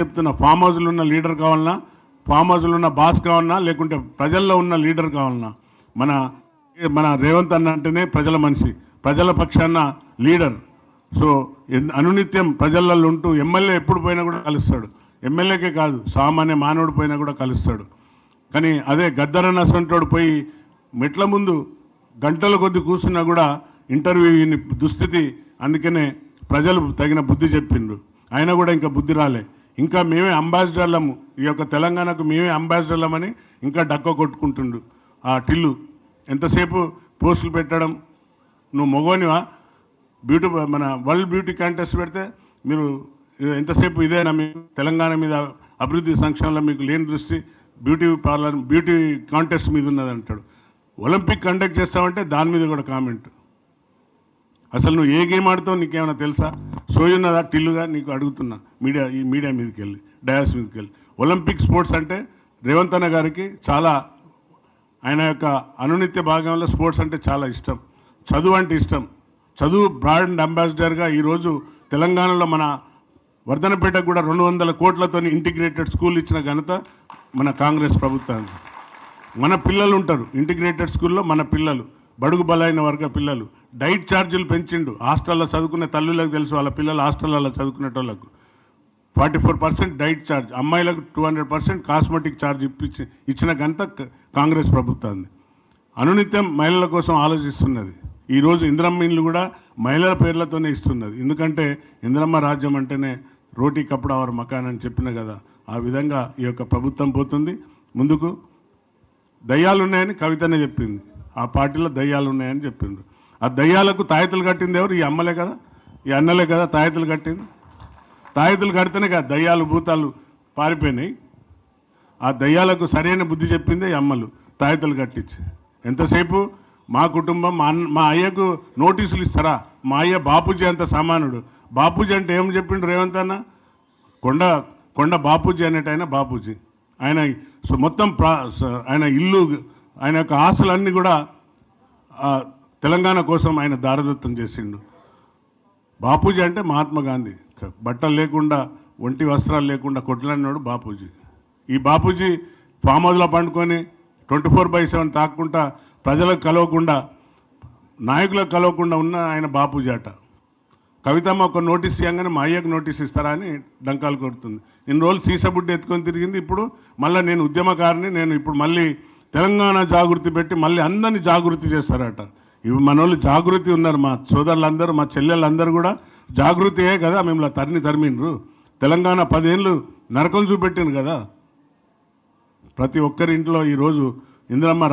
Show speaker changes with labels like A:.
A: చెప్తున్నా, ఫామ్ హౌస్లో ఉన్న లీడర్ కావాలన్నా, ఫామ్ హౌస్లో ఉన్న బాస్ కావాలన్నా, లేకుంటే ప్రజల్లో ఉన్న లీడర్ కావాలన్నా, మన మన రేవంత్ అన్న అంటేనే ప్రజల మనిషి, ప్రజల పక్షాన లీడర్. సో అనునిత్యం ప్రజలలో ఉంటూ ఎమ్మెల్యే ఎప్పుడు పోయినా కూడా కలుస్తాడు. ఎమ్మెల్యేకే కాదు, సామాన్య మానవుడు పోయినా కూడా కలుస్తాడు. కానీ అదే గద్దరన్న సొంటోడు పోయి మెట్ల ముందు గంటల కొద్ది కూర్చున్నా కూడా ఇంటర్వ్యూ దుస్థితి. అందుకనే ప్రజలు తగిన బుద్ధి చెప్పిండ్రు. అయినా కూడా ఇంకా బుద్ధి రాలే. ఇంకా మేమే అంబాసిడర్లము, ఈ యొక్క తెలంగాణకు మేమే అంబాసిడర్లమని ఇంకా డక్క కొట్టుకుంటుండు ఆ టిల్లు. ఎంతసేపు పోస్టులు పెట్టడం, నువ్వు మొగోనివా, బ్యూటీ మన వరల్డ్ బ్యూటీ కాంటెస్ట్ పెడితే మీరు ఎంతసేపు ఇదేనా మీకు తెలంగాణ మీద అభివృద్ధి సంక్షేమంలో మీకు లేని దృష్టి, బ్యూటీ పార్లర్ బ్యూటీ కాంటెస్ట్ మీద ఉన్నది అంటాడు. ఒలింపిక్ కండక్ట్ చేస్తామంటే దాని మీద కూడా కామెంట్. అసలు నువ్వు ఏ గేమ్ ఆడుతావు నీకేమైనా తెలుసా? సోయి ఉన్నదా టిల్లుగా నీకు అడుగుతున్నా, ఈ మీడియా మీదకి వెళ్ళి, డయాస్ మీదకి వెళ్ళి. ఒలింపిక్ స్పోర్ట్స్ అంటే రేవంత్ అన్న గారికి చాలా, ఆయన యొక్క అనునిత్య భాగంలో స్పోర్ట్స్ అంటే చాలా ఇష్టం, చదువు అంటే ఇష్టం. చదువు బ్రాండ్ అంబాసిడర్గా ఈరోజు తెలంగాణలో మన వర్ధనపేటకు కూడా 200 కోట్లతో ఇంటిగ్రేటెడ్ స్కూల్ ఇచ్చిన ఘనత మన కాంగ్రెస్ ప్రభుత్వానికి. మన పిల్లలు ఉంటారు ఇంటిగ్రేటెడ్ స్కూల్లో, మన పిల్లలు బడుగు బలైన వర్గ పిల్లలు. డైట్ ఛార్జీలు పెంచిండు. హాస్టల్లో చదువుకునే తల్లులకు తెలుసు, వాళ్ళ పిల్లలు హాస్టల్లో చదువుకునేటోళ్ళకు 44% డైట్ ఛార్జ్, అమ్మాయిలకు 200% కాస్మెటిక్ ఛార్జ్ ఇచ్చిన ఘనత కాంగ్రెస్ ప్రభుత్వాన్ని. అనునిత్యం మహిళల కోసం ఆలోచిస్తున్నది. ఈరోజు ఇందిరమ్మ ఇండ్లు కూడా మహిళల పేర్లతోనే ఇస్తున్నది. ఎందుకంటే ఇందిరమ్మ రాజ్యం అంటేనే రోటీ కప్పుడు అవర్ మకాన్ అని చెప్పిన కదా, ఆ విధంగా ఈ యొక్క ప్రభుత్వం పోతుంది ముందుకు. దయ్యాలు ఉన్నాయని కవితనే చెప్పింది, ఆ పార్టీలో దయ్యాలు ఉన్నాయని చెప్పిండ్రు. ఆ దయ్యాలకు తాయెత్తులు కట్టింది ఎవరు? ఈ అమ్మలే కదా, ఈ అన్నలే కదా తాయెత్తులు కట్టింది. తాయెత్తులు కడితేనే కదా దయ్యాలు భూతాలు పారిపోయినాయి. ఆ దయ్యాలకు సరైన బుద్ధి చెప్పిందే ఈ అమ్మలు తాయెత్తులు కట్టించి. ఎంతసేపు మా కుటుంబం, మా అయ్యకు నోటీసులు ఇస్తారా? మా అయ్య బాపూజీ అంత సమానుడు. బాపూజీ అంటే ఏం చెప్పిండు రేవంత్ అన్న? కొండ బాపూజీ అనేటైనా బాపూజీ. ఆయన మొత్తం ఆయన ఇల్లు, ఆయన యొక్క ఆస్తులన్నీ కూడా తెలంగాణ కోసం ఆయన దారదత్తం చేసిండు. బాపూజీ అంటే మహాత్మా గాంధీ. బట్టలు లేకుండా, ఒంటి వస్త్రాలు లేకుండా కొట్లాడినాడు బాపూజీ. ఈ బాపూజీ ఫామ్ హౌస్లో పండుకొని 24/7 తాక్కుంటా, ప్రజలకు కలవకుండా, నాయకులకు కలవకుండా ఉన్న ఆయన బాపూజీ అట. కవితమ్మ ఒక నోటీస్ ఇవ్వగానే మా అయ్యకు నోటీస్ ఇస్తారా అని డంకాలు కొడుతుంది. ఇన్ని రోజులు సీసబుడ్డి ఎత్తుకొని తిరిగింది. ఇప్పుడు మళ్ళీ నేను ఉద్యమకారిని, నేను ఇప్పుడు మళ్ళీ తెలంగాణ జాగృతి పెట్టి మళ్ళీ అందరినీ జాగృతి చేస్తారట. ఇవి మన వాళ్ళు జాగృతి ఉన్నారు. మా సోదరులందరూ, మా చెల్లెళ్ళందరూ కూడా జాగృతియే కదా మిమ్మల్ని తరిమిండ్రు. తెలంగాణ 10 ఏళ్ళు నరకం చూపెట్టింది కదా. ప్రతి ఒక్కరి ఇంట్లో ఈరోజు ఇందిరమ్మ